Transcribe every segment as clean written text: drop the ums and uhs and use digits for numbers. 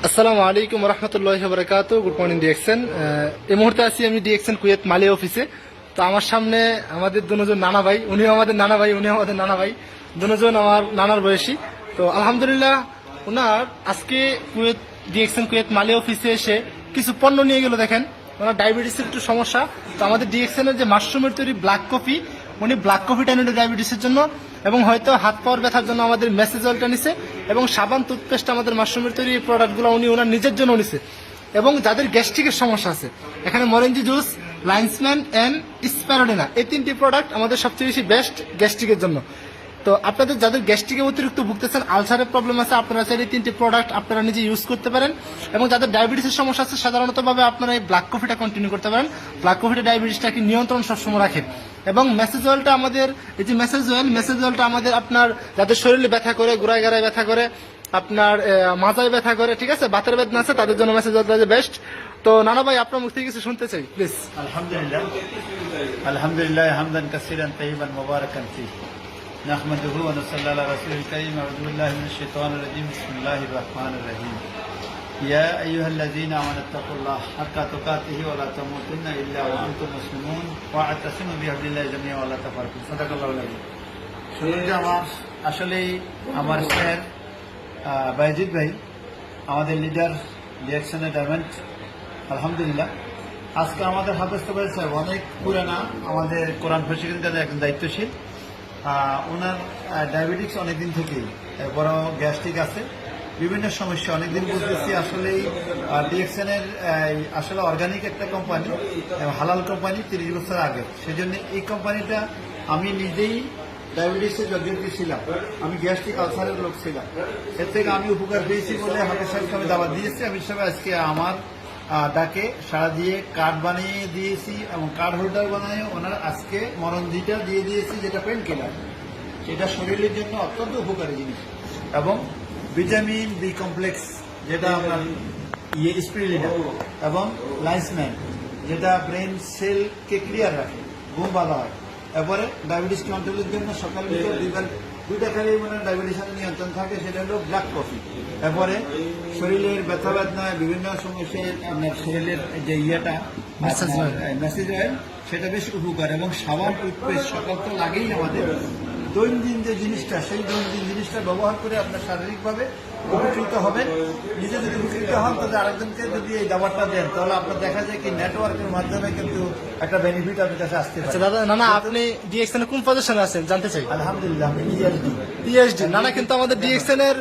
আসসালামু আলাইকুম রহমতুল্লাহি ওয়া বারাকাতুহু। Good morning DXN. এই মুহূর্তে আছি আমি ডিএক্সএন কুয়েত মালি অফিসে। তো আমার সামনে আমাদের দুজন নানা ভাই, উনিও আমাদের নানা ভাই, উনিও আমাদের নানা ভাই, দুজন আমার নানার বয়সী। তো আলহামদুলিল্লাহ ওনার আজকে কুয়েত ডিএক্সএন কুয়েত মালি অফিসে এসে কিছু পণ্য নিয়ে গেল। দেখেন ওনার ডায়াবেটিসের একটু সমস্যা। তো আমাদের ডিএক্সএন এর যে মাশরুমের তৈরি ব্ল্যাক কফি, উনি ব্ল্যাক কফিটা নিল ডায়াবেটিসের জন্য, এবং হয়তো হাত পাওয়ার ব্যথার জন্য আমাদের মেসেজ অয়েলটা নিছে, এবং সাবান টুথপেস্ট আমাদের মাশরুমের তৈরি প্রোডাক্টগুলো উনি ওনার নিজের জন্য নিছে। এবং যাদের গ্যাস্ট্রিকের সমস্যা আছে, এখানে মরেঞ্জি জুস, লাইন্সম্যান এন্ড স্প্যারোডিনা, এই তিনটি প্রোডাক্ট আমাদের সবচেয়ে বেশি বেস্ট গ্যাস্ট্রিকের জন্য। তো আপনাদের যাদের গ্যাস্ট্রিকে অতিরিক্ত ভুগতেছেন, আলসারের প্রবলেম আছে, আপনারা চাইলে এই তিনটি প্রোডাক্ট আপনারা নিজে ইউজ করতে পারেন। এবং যাদের ডায়াবেটিসের সমস্যা আছে, সাধারণতভাবে আপনারা এই ব্ল্যাক কফিটা কন্টিনিউ করতে পারেন। ব্ল্যাক কফিটা ডায়াবেটিসটাকে নিয়ন্ত্রণ সবসময় রাখে। এবং মেসেজ অয়েলটা আমাদের, এই যে মেসেজ অয়েলটা আমাদের আপনার যাদের শরীরে ব্যথা করে, গোড়ায় গাড়ায় ব্যথা করে, আপনার মাথায় ব্যথা করে, ঠিক আছে, বাতের বেদনা আছে, তাদের জন্য মেসেজ অয়েলটা বেস্ট। তো নানা ভাই, আপনার মুখ থেকে কিছু শুনতে চাই প্লিজ। আলহামদুলিল্লাহ আলহামদুলিল্লাহ হামদান কাসীরান তাইয়িবান মুবারাকান ফীহি নাহমাদুহু ওয়া নুসাল্লি আলা রাসূলিল কারীম আউযু বিল্লাহি মিনাশ শাইতানির রাজীম বিসমিল্লাহির রহমানির রহিম ইয়া আইয়ুহাল্লাযীনা আমানুত্তাকুল্লাহ হাক্কা তুকাতিহি ওয়া লা তামুতুন্না ইল্লা ওয়া আনতুম মুসলিমুন ওয়া আ'তাসিমু বিহাবলিল্লাহি জামিআন ওয়া লা তাফাররাকু। সাদাকাল্লাহুল আযীম। শুনুন যে আসলেই আমার স্যার বাইজিদ ভাই, আমাদের লিডার ডিএক্সএনের ডায়মন্ড, আলহামদুলিল্লাহ আজকে আমাদের হাফেজ ভাই সাহেব অনেক পুরানা আমাদের কোরআন প্রশিক্ষণ কেন্দ্রের একজন দায়িত্বশীল। ওনার ডায়াবেটিক্স অনেকদিন থেকেই, বড় গ্যাস্ট্রিক আছে, বিভিন্ন সমস্যা অনেকদিন বুঝতেছি। আসলেই ডিএক্সএনের আসলে অর্গানিক একটা কোম্পানি, হালাল কোম্পানি, 30 বছর আগে। সেজন্য এই কোম্পানিটা আমি নিজেই ডায়াবেটিসের জর্জরিত ছিলাম, আমি গ্যাস্ট্রিক আলসারের লোক ছিলাম, এর থেকে আমি উপকার পেয়েছি বলে হাফেজ সাহেবকে আমি দাওয়াত দিয়েছি। আমি সবাই আজকে আমার ডাকে সাড়া দিয়ে কার্ড বানিয়ে দিয়েছি, এবং কার্ড হোল্ডার বানিয়ে ওনার আজকে মরণজিটা দিয়ে দিয়েছি, যেটা পেন কিলার, সেটা শরীরের জন্য অত্যন্ত উপকারী জিনিস। এবং ভিটামিন বি কমপ্লেক্স, যেটা আপনার স্পিরিলিনা, এবং লাইন্সম্যান, যেটা ব্রেন সেলকে ক্লিয়ার রাখে, ঘুম ভালো হয়। এরপরে ডায়াবেটিস কন্ট্রোলের জন্য সকাল বিকেল দুইটা খালি মানে ডায়াবেটিসের নিয়ন্ত্রণ থাকে, সেটা হলো ব্ল্যাক কফি। এরপরে শরীরের ব্যথা বেদনায় বিভিন্ন সমস্যায় আপনার শরীরের যে মেসেজ অয়েল, সেটা বেশ উপকার। এবং সাবান টুথপেস্ট সকাল তো লাগেই আমাদের, দৈনন্দিন যে জিনিসটা, সেই দৈনন্দিন জিনিসটা ব্যবহার করে আপনার শারীরিকভাবে উপকৃত হবে। নিজে যদি উপকৃত হন, তাহলে আরেকজনকে যদি এই দাবারটা দেন, তাহলে আপনার দেখা যায় কি নেটওয়ার্কের মাধ্যমে কিন্তু একটা বেনিফিট আপনার কাছে আসতে পারে। দাদা, নানা আপনি ডিএক্সএন কোন পজিশনে আছেন জানতে চাই? আলহামদুলিল্লাহ আমি পিএইচডি। নানা কিন্তু আমাদের ডিএক্সএন এর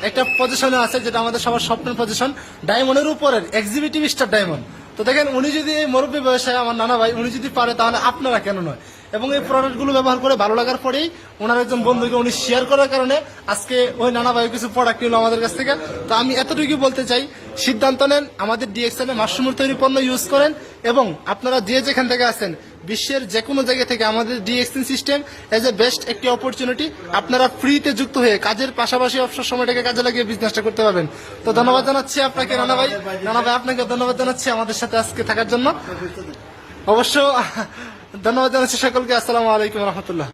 একটা পজিশনে আছে, যেটা আমাদের সবার স্বপ্নের পজিশন, ডায়মন্ডের উপরের এক্সিকিউটিভ স্টার ডায়মন্ড। তো দেখেন, উনি যদি এই মুরব্বী বয়সে, আমার নানা ভাই, উনি যদি পারে, তাহলে আপনারা কেন নয়? এবং এই প্রোডাক্টগুলো ব্যবহার করে ভালো লাগার পরেই ওনার একজন বন্ধুকে উনি শেয়ার করার কারণে আজকে ওই নানা ভাই কিছু প্রোডাক্ট নিল আমাদের কাছ থেকে। তো আমি এতটুকু বলতে চাই, সিদ্ধান্ত নেন, আমাদের ডিএক্সএন এ মাশরুমের তৈরি পণ্য ইউজ করেন, এবং আপনারা যে যেখান থেকে আছেন, বিশ্বের যে কোনো জায়গা থেকে আমাদের DXN system as a best একটি অপরচুনিটি। আপনারা ফ্রিতে যুক্ত হয়ে কাজের পাশাপাশি অবসর সময়টাকে কাজে লাগিয়ে বিজনেসটা করতে পারবেন। তো ধন্যবাদ জানাচ্ছি আপনাকে নানা ভাই। নানা ভাই, আপনাকে ধন্যবাদ জানাচ্ছি আমাদের সাথে আজকে থাকার জন্য। অবশ্য ধন্যবাদ জানাচ্ছি সকলকে। আসসালামু আলাইকুম রহমতুল্লাহ।